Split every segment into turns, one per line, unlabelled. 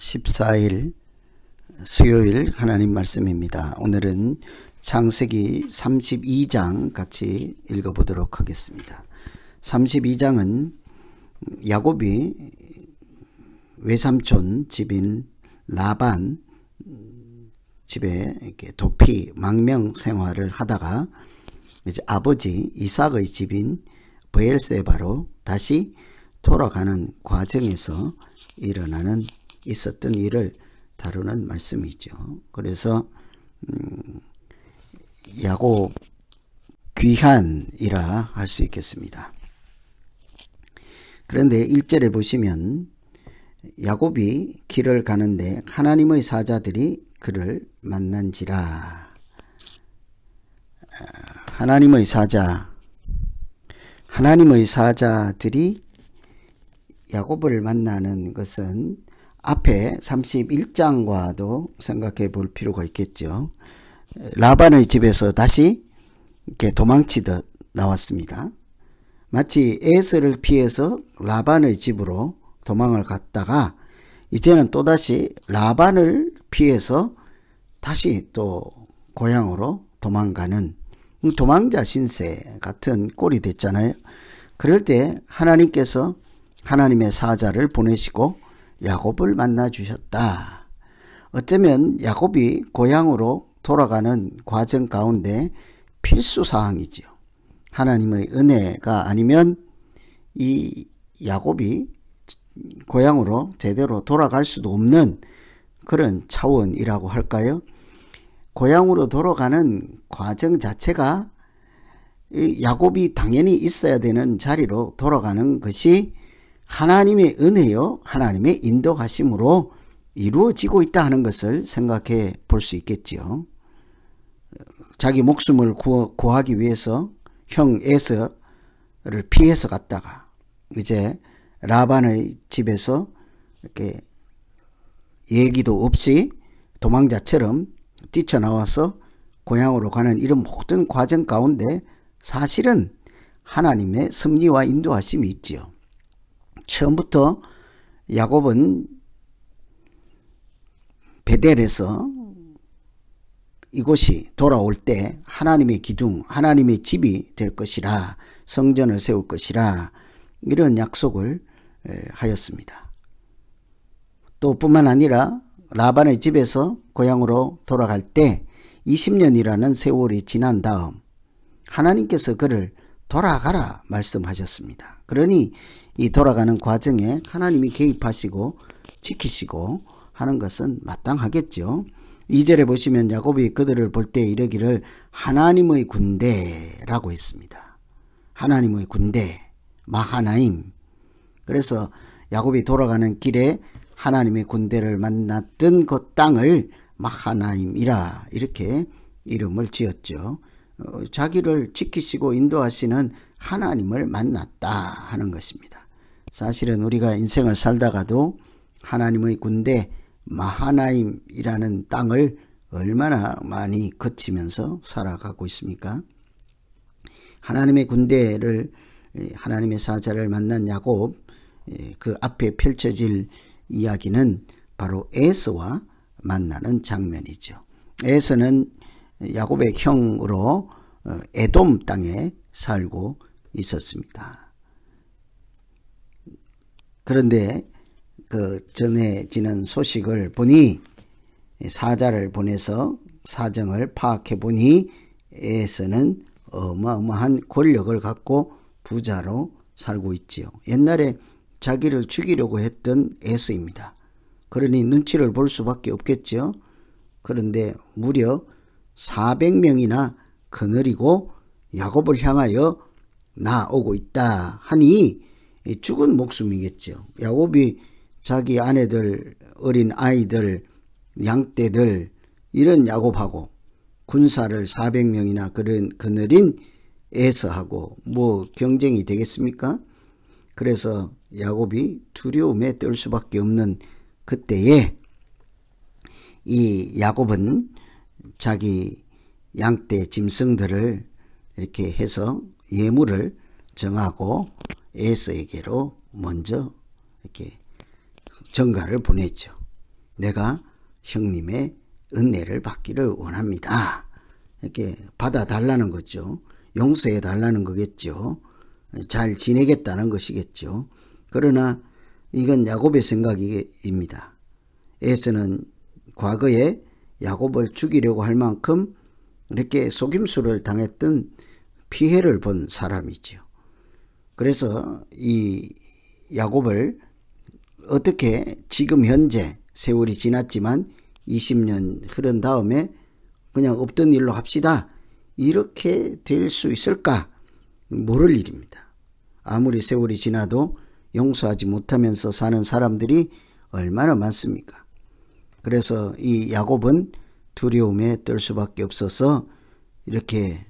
14일 수요일 하나님 말씀입니다. 오늘은 창세기 32장 같이 읽어보도록 하겠습니다. 32장은 야곱이 외삼촌 집인 라반 집에 이렇게 도피 망명 생활을 하다가 이제 아버지 이삭의 집인 브엘세바로 다시 돌아가는 과정에서 있었던 일을 다루는 말씀이죠. 그래서 야곱 귀한이라 할 수 있겠습니다. 그런데 1절에 보시면 야곱이 길을 가는데 하나님의 사자들이 그를 만난지라. 하나님의 사자들이 야곱을 만나는 것은 앞에 31장과도 생각해 볼 필요가 있겠죠. 라반의 집에서 다시 이렇게 도망치듯 나왔습니다. 마치 에서를 피해서 라반의 집으로 도망을 갔다가 이제는 또다시 라반을 피해서 다시 또 고향으로 도망가는 도망자 신세 같은 꼴이 됐잖아요. 그럴 때 하나님께서 하나님의 사자를 보내시고 야곱을 만나 주셨다. 어쩌면 야곱이 고향으로 돌아가는 과정 가운데 필수 사항이죠. 하나님의 은혜가 아니면 이 야곱이 고향으로 제대로 돌아갈 수도 없는 그런 차원이라고 할까요? 고향으로 돌아가는 과정 자체가 이 야곱이 당연히 있어야 되는 자리로 돌아가는 것이 하나님의 은혜요, 하나님의 인도하심으로 이루어지고 있다 하는 것을 생각해 볼 수 있겠지요. 자기 목숨을 구하기 위해서 형 에서를 피해서 갔다가 이제 라반의 집에서 이렇게 얘기도 없이 도망자처럼 뛰쳐나와서 고향으로 가는 이런 모든 과정 가운데 사실은 하나님의 섭리와 인도하심이 있지요. 처음부터 야곱은 베델에서 이곳이 돌아올 때 하나님의 기둥, 하나님의 집이 될 것이라, 성전을 세울 것이라 이런 약속을 하였습니다. 또 뿐만 아니라 라반의 집에서 고향으로 돌아갈 때 20년이라는 세월이 지난 다음 하나님께서 그를 돌아가라 말씀하셨습니다. 그러니 이 돌아가는 과정에 하나님이 개입하시고 지키시고 하는 것은 마땅하겠죠. 2절에 보시면 야곱이 그들을 볼 때 이르기를 하나님의 군대라고 했습니다. 하나님의 군대, 마하나임. 그래서 야곱이 돌아가는 길에 하나님의 군대를 만났던 그 땅을 마하나임이라 이렇게 이름을 지었죠. 자기를 지키시고 인도하시는 하나님을 만났다 하는 것입니다. 사실은 우리가 인생을 살다가도 하나님의 군대 마하나임이라는 땅을 얼마나 많이 거치면서 살아가고 있습니까? 하나님의 군대를, 하나님의 사자를 만난 야곱, 그 앞에 펼쳐질 이야기는 바로 에서와 만나는 장면이죠. 에서는 야곱의 형으로 에돔 땅에 살고 있었습니다. 그런데 그 전해지는 소식을 보니 사자를 보내서 사정을 파악해 보니 에서는 어마어마한 권력을 갖고 부자로 살고 있지요. 옛날에 자기를 죽이려고 했던 에서입니다. 그러니 눈치를 볼 수밖에 없겠죠. 그런데 무려 400명이나 거느리고 야곱을 향하여 나오고 있다 하니 죽은 목숨이겠죠. 야곱이 자기 아내들, 어린 아이들, 양떼들 이런 야곱하고 군사를 400명이나 거느린 에서하고 뭐 경쟁이 되겠습니까? 그래서 야곱이 두려움에 떨 수밖에 없는 그때에 이 야곱은 자기 양떼 짐승들을 이렇게 해서 예물을 정하고 에서에게로 먼저 이렇게 전가를 보냈죠. 내가 형님의 은혜를 받기를 원합니다. 이렇게 받아달라는 거죠. 용서해달라는 거겠죠. 잘 지내겠다는 것이겠죠. 그러나 이건 야곱의 생각입니다. 에서는 과거에 야곱을 죽이려고 할 만큼 이렇게 속임수를 당했던 피해를 본 사람이죠. 그래서 이 야곱을 어떻게 지금 현재 세월이 지났지만 20년 흐른 다음에 그냥 없던 일로 합시다, 이렇게 될 수 있을까? 모를 일입니다. 아무리 세월이 지나도 용서하지 못하면서 사는 사람들이 얼마나 많습니까? 그래서 이 야곱은 두려움에 떨 수밖에 없어서 이렇게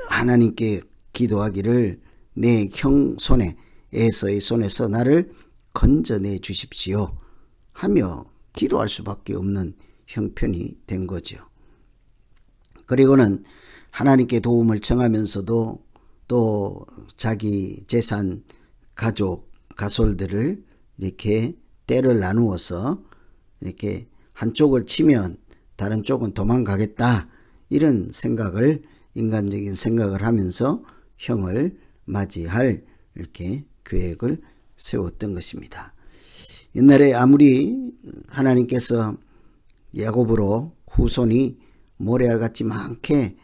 하나님께 기도하기를 내 형 손에, 에서의 손에서 나를 건져내 주십시오 하며 기도할 수밖에 없는 형편이 된 거죠. 그리고는 하나님께 도움을 청하면서도 또 자기 재산, 가족, 가솔들을 이렇게 때를 나누어서 이렇게 한쪽을 치면 다른 쪽은 도망가겠다, 이런 생각을, 인간적인 생각을 하면서 형을 맞이할 이렇게 계획을 세웠던 것입니다. 옛날에 아무리 하나님께서 야곱으로 후손이 모래알같이 많게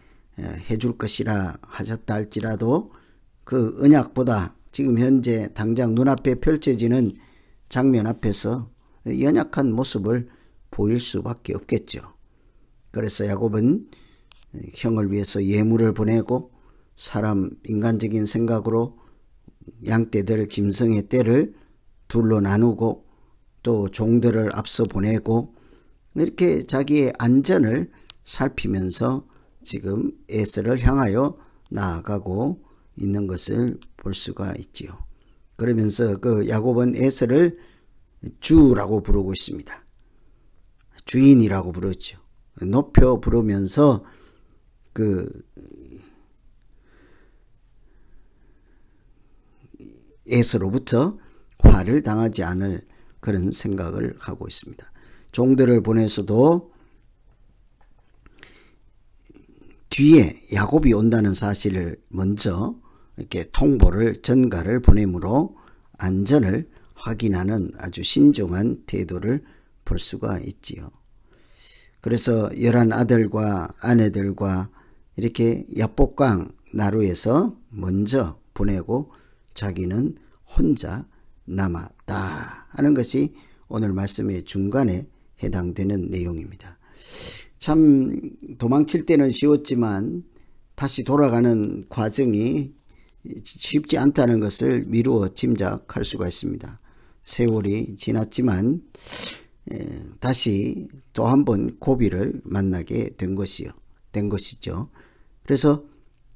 해줄 것이라 하셨다 할지라도 그 언약보다 지금 현재 당장 눈앞에 펼쳐지는 장면 앞에서 연약한 모습을 보일 수밖에 없겠죠. 그래서 야곱은 형을 위해서 예물을 보내고 사람 인간적인 생각으로 양떼들, 짐승의 떼를 둘로 나누고 또 종들을 앞서 보내고 이렇게 자기의 안전을 살피면서 지금 에서를 향하여 나아가고 있는 것을 볼 수가 있지요. 그러면서 그 야곱은 에서를 주라고 부르고 있습니다. 주인이라고 부르죠. 높여 부르면서 그 에서로부터 화를 당하지 않을 그런 생각을 하고 있습니다. 종들을 보내서도 뒤에 야곱이 온다는 사실을 먼저 이렇게 통보를, 전가를 보내므로 안전을 확인하는 아주 신중한 태도를 볼 수가 있지요. 그래서 11 아들과 아내들과 이렇게 야복강 나루에서 먼저 보내고 자기는 혼자 남았다 하는 것이 오늘 말씀의 중간에 해당되는 내용입니다. 참 도망칠 때는 쉬웠지만 다시 돌아가는 과정이 쉽지 않다는 것을 미루어 짐작할 수가 있습니다. 세월이 지났지만 다시 또 한 번 고비를 만나게 된 것이죠. 그래서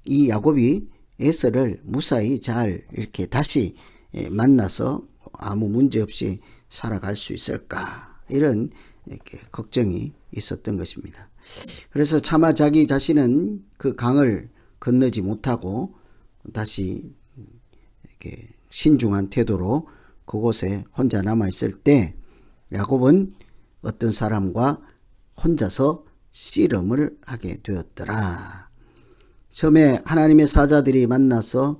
이 야곱이 에서를 무사히 잘 이렇게 다시 만나서 아무 문제 없이 살아갈 수 있을까, 이런 이렇게 걱정이 있었던 것입니다. 그래서 차마 자기 자신은 그 강을 건너지 못하고 다시 이렇게 신중한 태도로 그곳에 혼자 남아 있을 때 야곱은 어떤 사람과 혼자서 씨름을 하게 되었더라. 처음에 하나님의 사자들이 만나서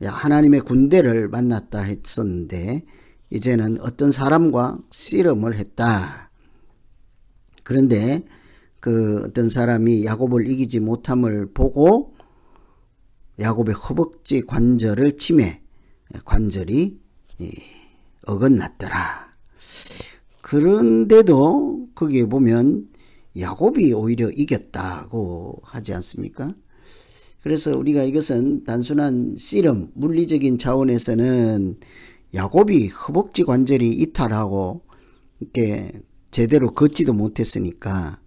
하나님의 군대를 만났다 했었는데 이제는 어떤 사람과 씨름을 했다. 그런데 그 어떤 사람이 야곱을 이기지 못함을 보고 야곱의 허벅지 관절을 치매, 관절이 어긋났더라. 그런데도 거기에 보면 야곱이 오히려 이겼다고 하지 않습니까? 그래서 우리가 이것은 단순한 씨름, 물리적인 차원에서는 야곱이 허벅지 관절이 이탈하고 이렇게 제대로 걷지도 못했으니까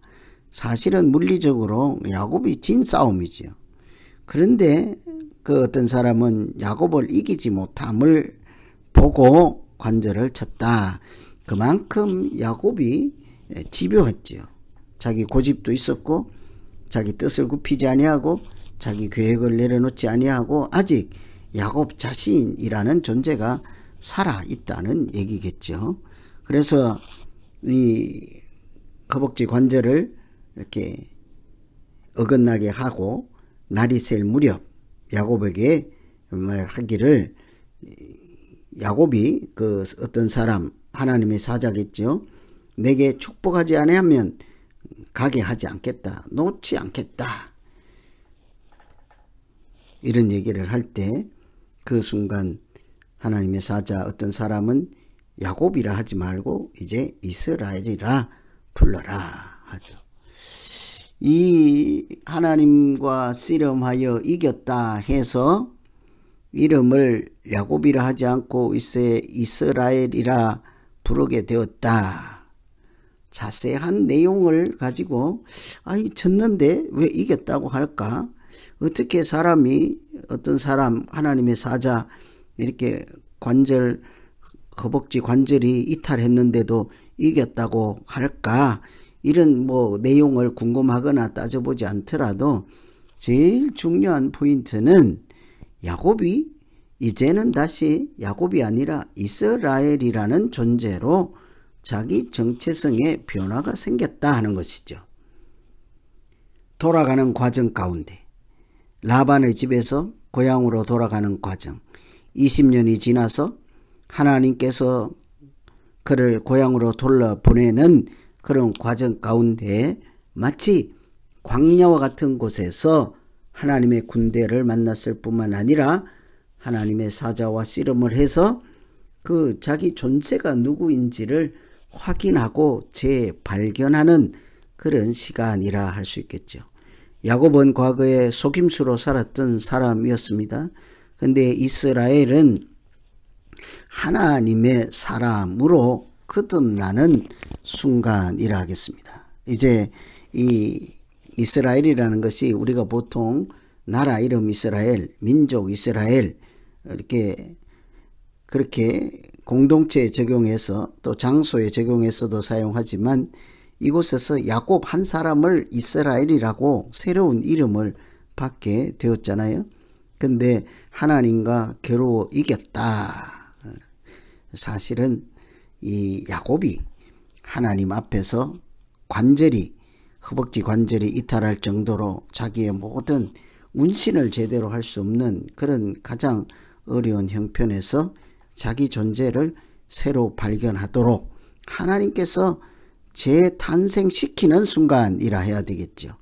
사실은 물리적으로 야곱이 진 싸움이죠. 그런데 그 어떤 사람은 야곱을 이기지 못함을 보고 관절을 쳤다. 그만큼 야곱이 집요했죠. 자기 고집도 있었고 자기 뜻을 굽히지 아니하고 자기 계획을 내려놓지 아니하고 아직 야곱 자신이라는 존재가 살아있다는 얘기겠죠. 그래서 이 허벅지 관절을 이렇게 어긋나게 하고 날이 셀 무렵 야곱에게 말하기를, 야곱이 그 어떤 사람, 하나님의 사자겠죠. 내게 축복하지 아니하면 가게 하지 않겠다, 놓지 않겠다, 이런 얘기를 할 때 그 순간 하나님의 사자 어떤 사람은 야곱이라 하지 말고 이제 이스라엘이라 불러라 하죠. 이 하나님과 씨름하여 이겼다 해서 이름을 야곱이라 하지 않고 이스라엘이라 부르게 되었다. 자세한 내용을 가지고 졌는데 왜 이겼다고 할까? 어떻게 사람이, 어떤 사람, 하나님의 사자, 이렇게 허벅지 관절이 이탈했는데도 이겼다고 할까? 이런 내용을 궁금하거나 따져보지 않더라도 제일 중요한 포인트는 야곱이 이제는 다시 야곱이 아니라 이스라엘이라는 존재로 자기 정체성에 변화가 생겼다 하는 것이죠. 돌아가는 과정 가운데, 라반의 집에서 고향으로 돌아가는 과정, 20년이 지나서 하나님께서 그를 고향으로 돌려보내는 그런 과정 가운데 마치 광야와 같은 곳에서 하나님의 군대를 만났을 뿐만 아니라 하나님의 사자와 씨름을 해서 그 자기 존재가 누구인지를 확인하고 재발견하는 그런 시간이라 할 수 있겠죠. 야곱은 과거에 속임수로 살았던 사람이었습니다. 근데 이스라엘은 하나님의 사람으로 거듭나는 순간이라 하겠습니다. 이제 이 이스라엘이라는 것이 우리가 보통 나라 이름 이스라엘, 민족 이스라엘, 이렇게 그렇게 공동체에 적용해서 또 장소에 적용해서도 사용하지만, 이곳에서 야곱 한 사람을 이스라엘이라고 새로운 이름을 받게 되었잖아요. 근데 하나님과 겨루어 이겼다. 사실은 이 야곱이 하나님 앞에서 허벅지 관절이 이탈할 정도로 자기의 모든 운신을 제대로 할 수 없는 그런 가장 어려운 형편에서 자기 존재를 새로 발견하도록 하나님께서 재탄생시키는 순간이라 해야 되겠죠.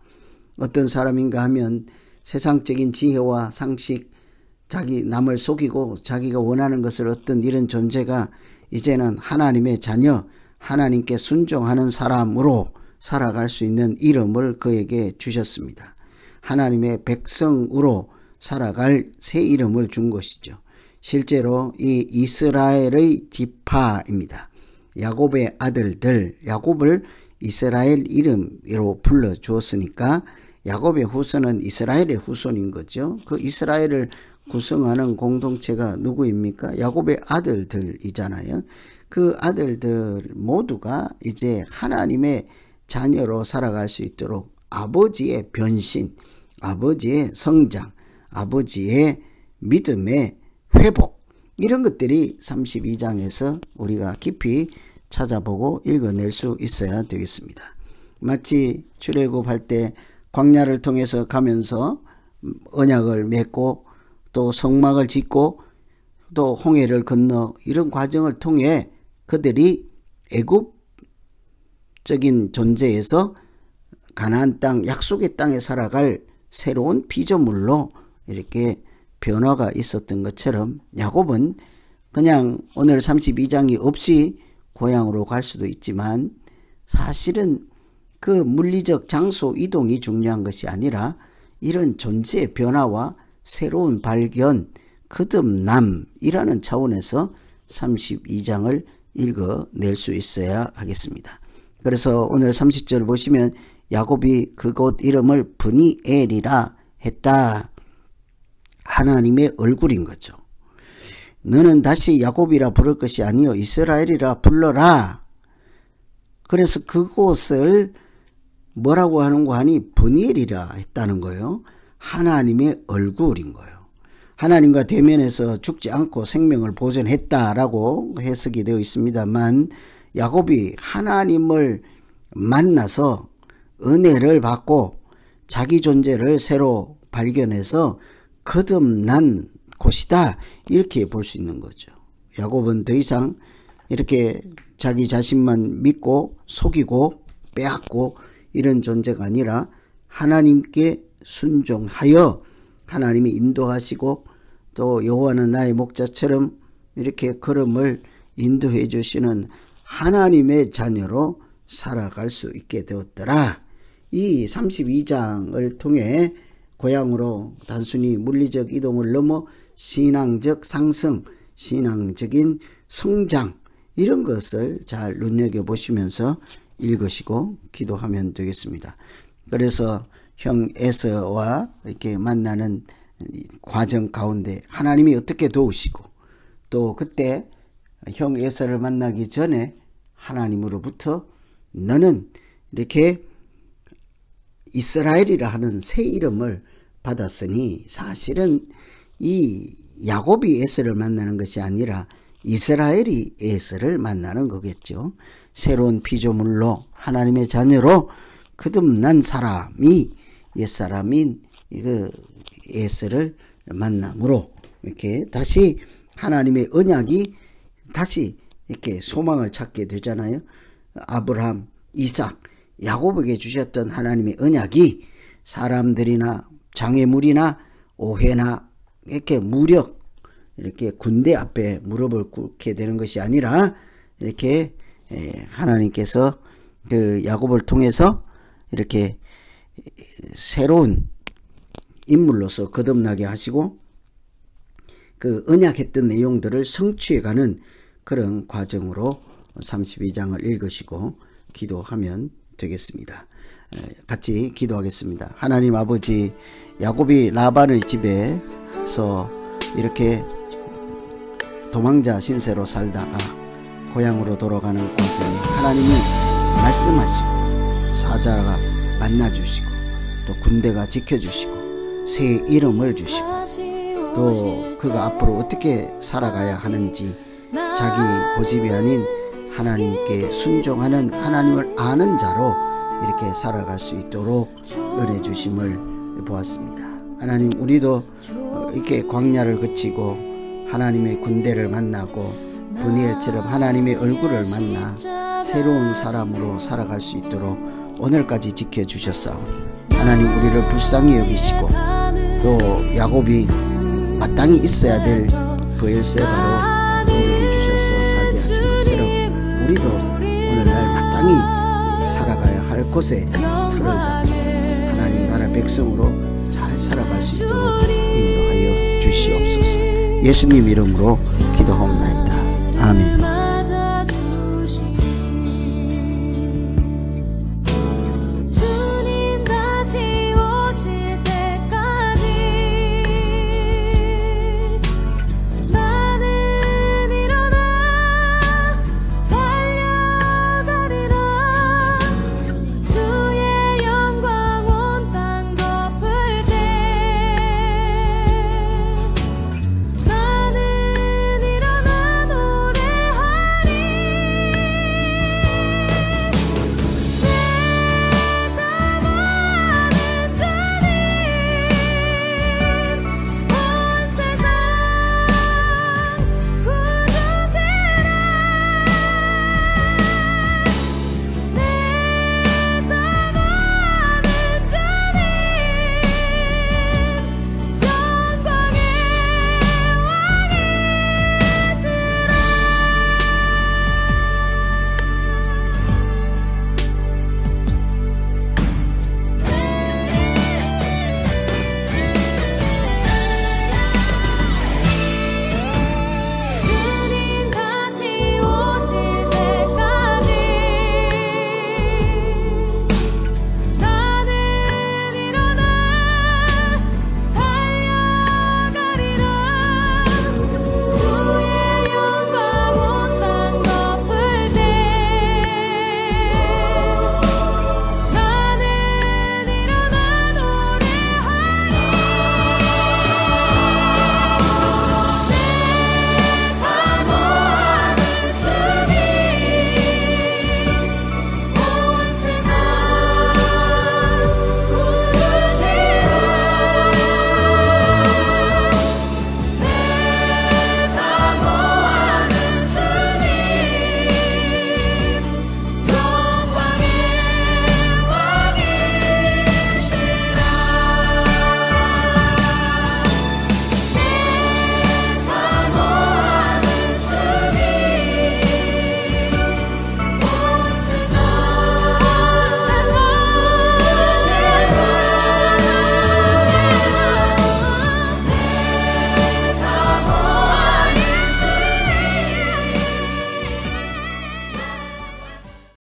어떤 사람인가 하면 세상적인 지혜와 상식, 자기 남을 속이고 자기가 원하는 것을 얻던 이런 존재가 이제는 하나님의 자녀, 하나님께 순종하는 사람으로 살아갈 수 있는 이름을 그에게 주셨습니다. 하나님의 백성으로 살아갈 새 이름을 준 것이죠. 실제로 이 이스라엘의 지파입니다. 야곱의 아들들, 야곱을 이스라엘 이름으로 불러주었으니까 야곱의 후손은 이스라엘의 후손인 거죠. 그 이스라엘을 구성하는 공동체가 누구입니까? 야곱의 아들들이잖아요. 그 아들들 모두가 이제 하나님의 자녀로 살아갈 수 있도록 아버지의 변신, 아버지의 성장, 아버지의 믿음의 회복, 이런 것들이 32장에서 우리가 깊이 찾아보고 읽어낼 수 있어야 되겠습니다. 마치 출애굽할 때 광야를 통해서 가면서 언약을 맺고 또 성막을 짓고 또 홍해를 건너 이런 과정을 통해 그들이 애굽적인 존재에서 가나안 땅, 약속의 땅에 살아갈 새로운 피조물로 이렇게 변화가 있었던 것처럼 야곱은 그냥 오늘 32장이 없이 고향으로 갈 수도 있지만 사실은 그 물리적 장소 이동이 중요한 것이 아니라 이런 존재의 변화와 새로운 발견, 거듭남이라는 차원에서 32장을 읽어낼 수 있어야 하겠습니다. 그래서 오늘 30절 보시면 야곱이 그곳 이름을 브니엘이라 했다. 하나님의 얼굴인 거죠. 너는 다시 야곱이라 부를 것이 아니요 이스라엘이라 불러라. 그래서 그곳을 뭐라고 하는고 하니 브니엘이라 했다는 거예요. 하나님의 얼굴인 거예요. 하나님과 대면해서 죽지 않고 생명을 보존했다라고 해석이 되어 있습니다만 야곱이 하나님을 만나서 은혜를 받고 자기 존재를 새로 발견해서 거듭난 곳이다, 이렇게 볼 수 있는 거죠. 야곱은 더 이상 이렇게 자기 자신만 믿고 속이고 빼앗고 이런 존재가 아니라 하나님께 순종하여 하나님이 인도하시고 또 여호와는 나의 목자처럼 이렇게 걸음을 인도해 주시는 하나님의 자녀로 살아갈 수 있게 되었더라. 이 32장을 통해 고향으로 단순히 물리적 이동을 넘어 신앙적 상승, 신앙적인 성장, 이런 것을 잘 눈여겨보시면서 읽으시고 기도하면 되겠습니다. 그래서 형 에서와 이렇게 만나는 과정 가운데 하나님이 어떻게 도우시고, 또 그때 형 에서를 만나기 전에 하나님으로부터 너는 이렇게 이스라엘이라 하는 새 이름을 받았으니, 사실은 이 야곱이 에서를 만나는 것이 아니라 이스라엘이 에서를 만나는 거겠죠. 새로운 피조물로 하나님의 자녀로 거듭난 사람이 옛사람인 에서를 만남으로 이렇게 다시 하나님의 언약이 다시 이렇게 소망을 찾게 되잖아요. 아브라함, 이삭, 야곱에게 주셨던 하나님의 언약이 사람들이나 장애물이나 오해나 이렇게 무력, 이렇게 군대 앞에 무릎을 꿇게 되는 것이 아니라 이렇게 하나님께서 그 야곱을 통해서 이렇게 새로운 인물로서 거듭나게 하시고 그 언약했던 내용들을 성취해가는 그런 과정으로 32장을 읽으시고 기도하면 되겠습니다. 같이 기도하겠습니다. 하나님 아버지, 야곱이 라반의 집에서 이렇게 도망자 신세로 살다가 고향으로 돌아가는 과정에 하나님이 말씀하시고 사자가 만나주시고 또 군대가 지켜주시고 새 이름을 주시고 또 그가 앞으로 어떻게 살아가야 하는지 자기 고집이 아닌 하나님께 순종하는 하나님을 아는 자로 이렇게 살아갈 수 있도록 은혜 주심을 보았습니다. 하나님, 우리도 이렇게 광야를 거치고 하나님의 군대를 만나고 브니엘처럼 하나님의 얼굴을 만나 새로운 사람으로 살아갈 수 있도록 오늘까지 지켜주셨사오니 하나님, 우리를 불쌍히 여기시고 또 야곱이 마땅히 있어야 될 브엘세바로 인도해 주셔서 살게 하신 것처럼 우리도 오늘날 마땅히 살아가야 할 곳에 틀을 잡고 하나님 나라 백성으로 잘 살아갈 수 있도록 인도하여 주시옵소서. 예수님 이름으로 기도하옵나이다. 아멘.